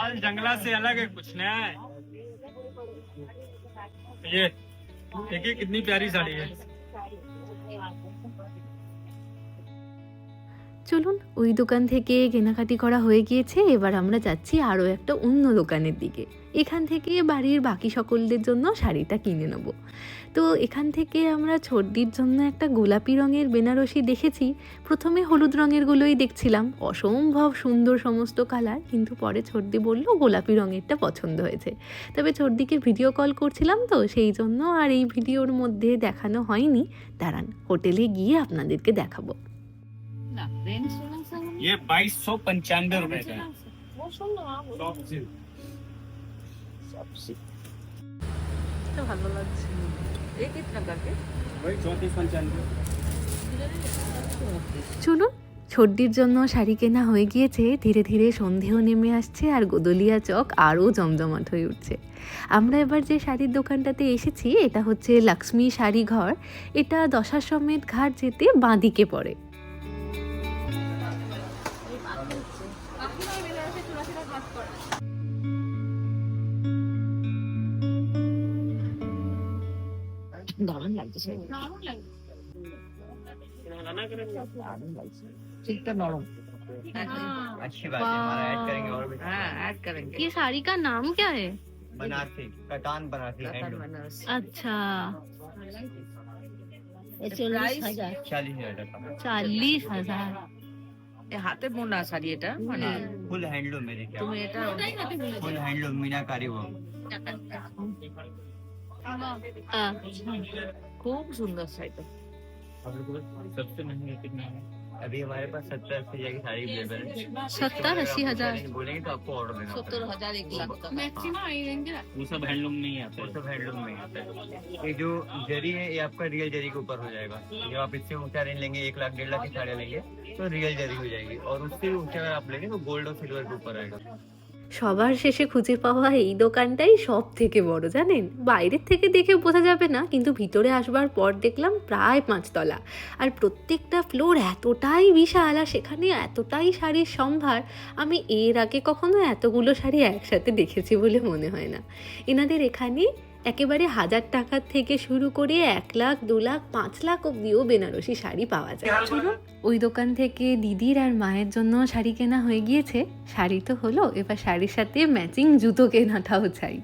माल जंगला से अलग है, कुछ नया है। ये देखिए कितनी प्यारी साड़ी है। চলুন ওই দোকান থেকে কেনাকাটি করা হয়ে গিয়েছে, এবার আমরা যাচ্ছি আরও একটা অন্য দোকানের দিকে। এখান থেকে বাড়ির বাকি সকলদের জন্য শাড়িটা কিনে নেব। তো এখান থেকে আমরা ছোটদির জন্য একটা গোলাপি রঙের বেনারসি দেখেছি। প্রথমে হলুদ রঙেরগুলোই দেখছিলাম, অসম্ভব সুন্দর সমস্ত কালার, কিন্তু পরে ছোটদি বলল গোলাপি রঙেরটা পছন্দ হয়েছে। তবে ছোটদিকে ভিডিও কল করছিলাম তো সেই জন্য আর এই ভিডিওর মধ্যে দেখানো হয়নি। দাঁড়ান, হোটেলে গিয়ে আপনাদেরকে দেখাবো। ये 2295 रुपए का है। ভালো লাগছে। वही 3495। চলুন, ছোটদির জন্য শাড়ি কেনা হয়ে গিয়েছে, ধীরে ধীরে সন্ধেও নেমে আসছে আর গোদলিয়া চক আরও জমজমাট হয়ে উঠছে। আমরা এবার যে শাড়ির দোকানটাতে এসেছি এটা হচ্ছে লক্ষ্মী শাড়ি ঘর। এটা দশাশ্বমেধ ঘাট যেতে বাঁদিকে পড়ে। দারুণ লাগছে, ঠিকঠাক নরম। अच्छी बात है, हमारा ऐड करेंगे और भी। हाँ, ऐड करेंगे। ये साड़ी का नाम क्या है? बनारसी कटान बनारसी कतर हैंडलूम। बनारसी। अच्छा, 40,000। 40,000 টাকা। 40,000। এ হাতে বোনা শাড়ি এটা, মানে फुल हैंडलूम मेरे क्या, তুমি এটা फुल हैंडलूम मीनाकारी वर्क। খুব সুন্দর শাড়িটা। सबसे महंगी कितना है? अभी हमारे पास 70-80 की साड़ी अवेलेबल है। 70-80 हजार। बोलेंगे तो आपको ऑर्डर देना पड़ेगा। 70,000 1 लाख तक। वो सब हैंडलूम नहीं आता वो है। सब हैंडलूम में आता है। ये जो जरी है ये आपका रियल जरी के ऊपर हो जाएगा। जब आप इससे ऊंचा रेंज लेंगे 1 लाख 1.5 लाख की साड़ी लेंगे तो रियल जरी हो जाएगी, और उससे भी ऊंचा अगर आप लेंगे तो गोल्ड और सिल्वर के ऊपर आएगा। সবার শেষে খুঁজে পাওয়া এই দোকানটাই সব থেকে বড়, জানেন। বাইরের থেকে দেখে বোঝা যাবে না, কিন্তু ভিতরে আসবার পর দেখলাম প্রায় 5 তলা, আর প্রত্যেকটা ফ্লোর এতটাই বিশাল আর সেখানে এতটাই শাড়ির সম্ভার। আমি এর আগে কখনো এতগুলো শাড়ি একসাথে দেখেছি বলে মনে হয় না। এনাদের এখানে একেবারে 1000 টাকার থেকে শুরু করে 1 লাখ 2 লাখ 5 লাখ অব্দিও বেনারসি শাড়ি পাওয়া যায়। চলুন, ওই দোকান থেকে দিদির আর মায়ের জন্য শাড়ি কেনা হয়ে গিয়েছে। শাড়ি তো হলো, এবার শাড়ির সাথে ম্যাচিং জুতো কেনাটাও চাই।